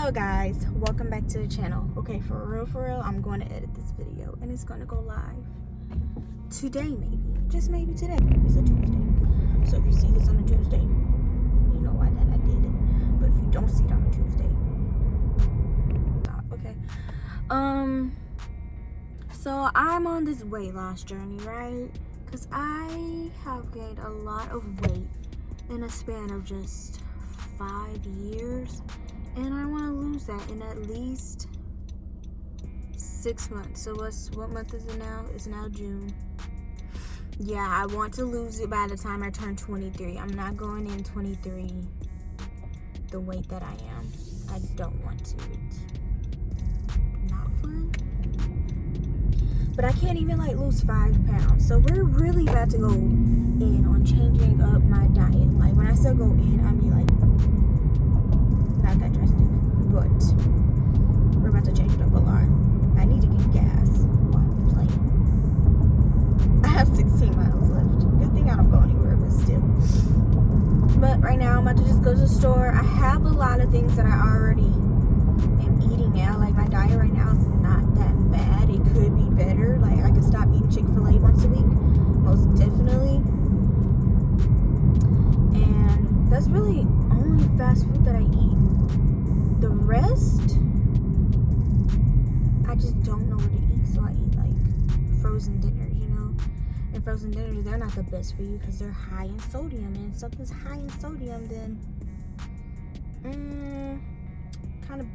Hello guys, welcome back to the channel. Okay, for real, I'm going to edit this video and it's going to go live today, just maybe today. It's a Tuesday, so if you see this on a Tuesday, you know why that I did it. But if you don't see it on a Tuesday, okay. So I'm on this weight loss journey, right? Because I have gained a lot of weight in a span of just 5 years. And I want to lose that in at least 6 months. So what month is it now? It's now June. Yeah, I want to lose it by the time I turn 23. I'm not going in 23 the weight that I am. I don't want to. It's not fun. But I can't even lose 5 pounds. So we're really about to go in on changing up my diet. Like when I say go in, I mean not that drastic, but we're about to change it up a lot. I need to get gas while I'm playing. I have 16 miles left. Good thing I don't go anywhere, but still. But right now, I'm about to just go to the store. I have a lot of things that I already am eating now. Like my diet right now is not that bad. It could be better. Like I could stop eating Chick-fil-A once a week, most definitely. And that's really only fast food that I eat. The rest, I just don't know what to eat, so I eat frozen dinners, And frozen dinners, they're not the best for you because they're high in sodium, and if something's high in sodium, then kind of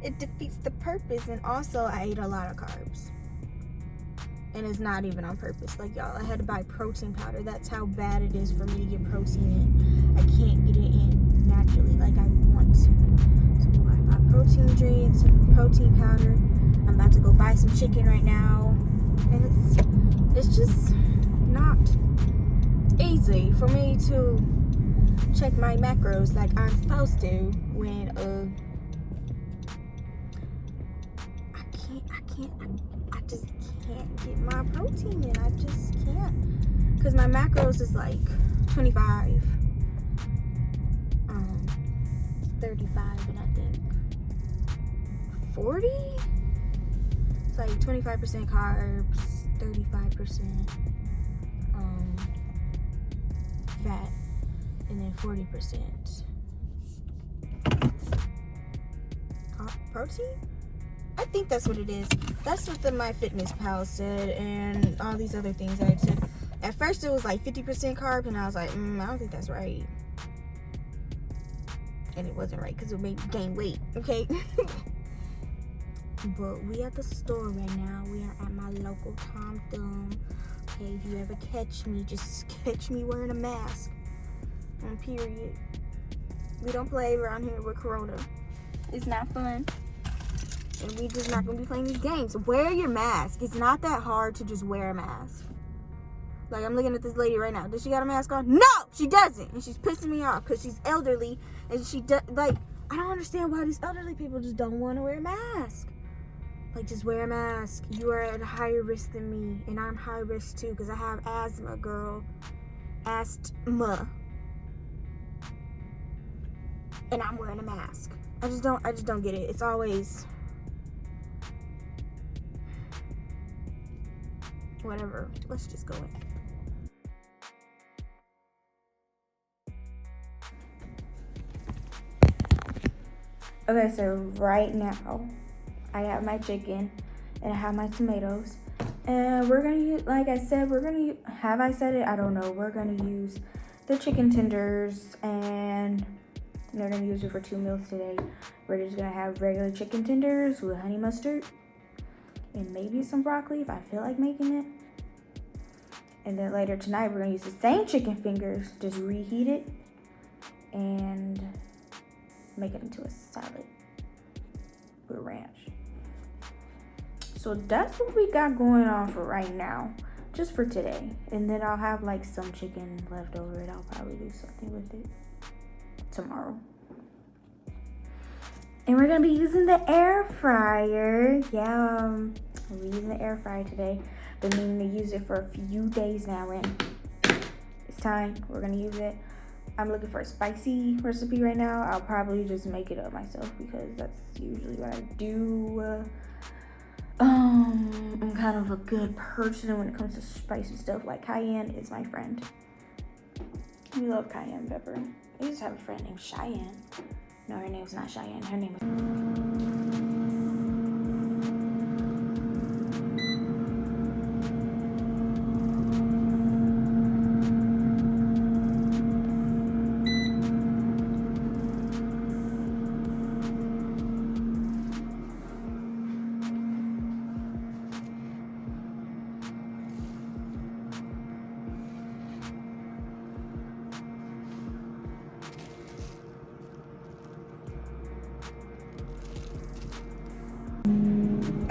it defeats the purpose. And also, I eat a lot of carbs, and it's not even on purpose. Y'all, I had to buy protein powder. That's how bad it is for me to get protein in. I can't get it in naturally like I want to. So I buy protein drinks, protein powder. I'm about to go buy some chicken right now, and it's just not easy for me to check my macros like I'm supposed to when I just can't get my protein in. I just can't, because my macros is 25, 35, and I think 40. It's 25% carbs, 35% fat, and then 40% protein. I think that's what it is. That's what the MyFitnessPal said, and all these other things that I took. At first, it was 50% carbs, and I was like, I don't think that's right. And it wasn't right because it made me gain weight, okay? But we at the store right now. We are at my local Tom Thumb. Okay, if you ever catch me, just catch me wearing a mask. Period. We don't play around here with Corona. It's not fun. And we just not gonna be playing these games. Wear your mask. It's not that hard to just wear a mask. I'm looking at this lady right now. Does she got a mask on? No, she doesn't. And she's pissing me off because she's elderly. And she does, I don't understand why these elderly people just don't want to wear a mask. Just wear a mask. You are at a higher risk than me. And I'm high risk too because I have asthma, girl. Asthma. And I'm wearing a mask. I just don't get it. It's always whatever. Let's just go in. Okay, so right now I have my chicken and I have my tomatoes, and we're gonna use, like I said, have I said it? I don't know. We're gonna use the chicken tenders, and they're gonna use it for 2 meals today. We're just gonna have regular chicken tenders with honey mustard and maybe some broccoli if I feel like making it. And then later tonight, we're gonna use the same chicken fingers, just reheat it and make it into a salad with ranch. So that's what we got going on for right now, just for today. And then I'll have some chicken left over, and I'll probably do something with it tomorrow. And we're gonna be using the air fryer. Yeah, we're using the air fryer today. Been meaning to use it for a few days now, and it's time. We're gonna use it. I'm looking for a spicy recipe right now. I'll probably just make it up myself because that's usually what I do. I'm kind of a good person when it comes to spicy stuff. Like cayenne is my friend. We love cayenne pepper. I used to have a friend named Cheyenne. No, her name's not Cheyenne. Her name is...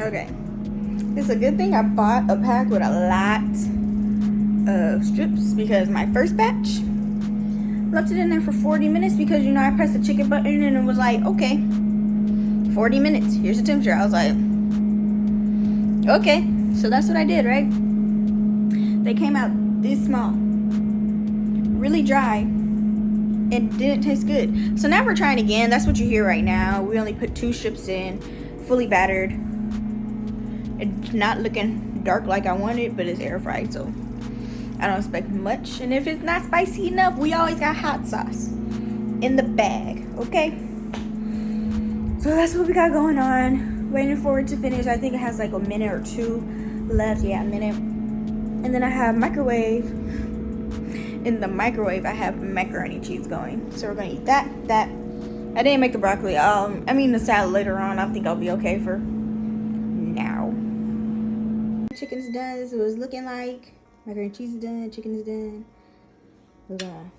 Okay, it's a good thing I bought a pack with a lot of strips because my first batch left it in there for 40 minutes because, you know, I pressed the chicken button and it was like, okay, 40 minutes, here's the temperature. I was like, okay, so that's what I did, right? They came out this small, really dry, and didn't taste good. So now we're trying again. That's what you hear right now. We only put 2 strips in, fully battered. It's not looking dark like I wanted, but it's air fried, so I don't expect much. And if it's not spicy enough, we always got hot sauce in the bag, okay? So that's what we got going on. Waiting for it to finish. I think it has like a minute or 2 left. Yeah, a minute. And then I have microwave. In the microwave, I have macaroni and cheese going. So we're gonna eat that. I didn't make the broccoli. The salad later on. I think I'll be okay for now. Chicken's done. This is what it's looking like. Macaroni and cheese is done. Chicken is done. We're gonna...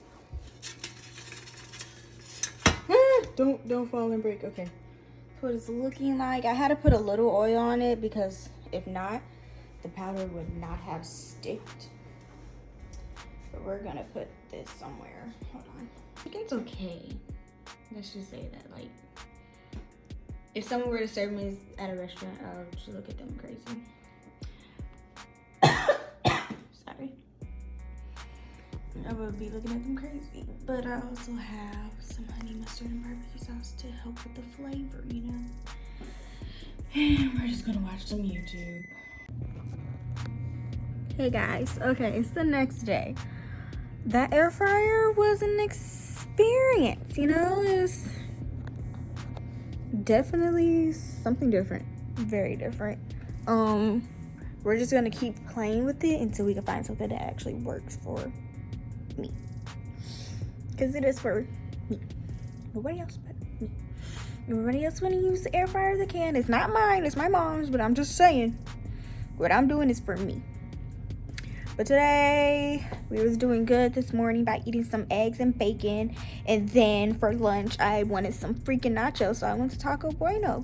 Don't fall and break. Okay. That's what it's looking like. I had to put a little oil on it because if not, the powder would not have sticked. But we're gonna put this somewhere. Hold on. Chicken's okay. Let's just say that, like, if someone were to serve me at a restaurant, I would just look at them crazy. Sorry. I would be looking at them crazy. But I also have some honey mustard and barbecue sauce to help with the flavor, you know? And we're just gonna watch some YouTube. Hey guys, okay, it's the next day. That air fryer was an experience, you know? It's definitely something different. Very different. We're just gonna keep playing with it until we can find something that actually works for me. Because it is for me. Nobody else but me. Everybody else wanna use the air fryer they can. It's not mine, it's my mom's, but I'm just saying, what I'm doing is for me. But today, we was doing good this morning by eating some eggs and bacon. And then for lunch, I wanted some freaking nachos, so I went to Taco Bueno.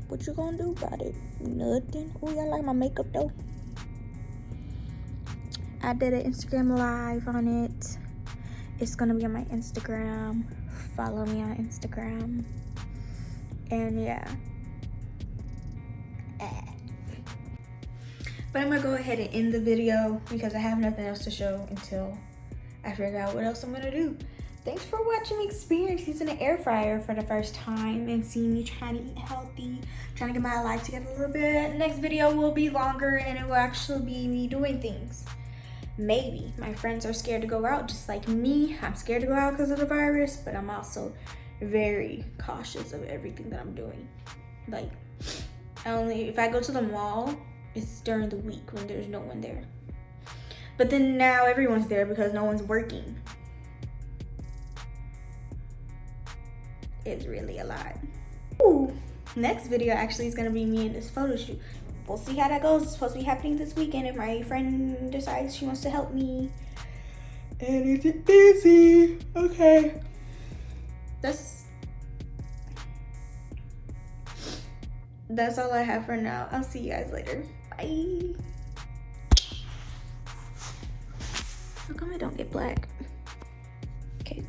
What you gonna do about it? Nothing. Oh, y'all like my makeup though? I did an Instagram live on it. It's gonna be on my Instagram. Follow me on Instagram. And yeah. But I'm gonna go ahead and end the video because I have nothing else to show until I figure out what else I'm gonna do. Thanks for watching me experience using an air fryer for the first time and seeing me trying to eat healthy, trying to get my life together a little bit. Next video will be longer and it will actually be me doing things. Maybe. My friends are scared to go out just like me. I'm scared to go out because of the virus, but I'm also very cautious of everything that I'm doing. Like, if I go to the mall, it's during the week when there's no one there. But then now everyone's there because no one's working. It's really a lot. Ooh, next video actually is gonna be me in this photo shoot. We'll see how that goes. It's supposed to be happening this weekend if my friend decides she wants to help me. And if it's busy, okay. That's all I have for now. I'll see you guys later. Bye. How come I don't get black? Okay.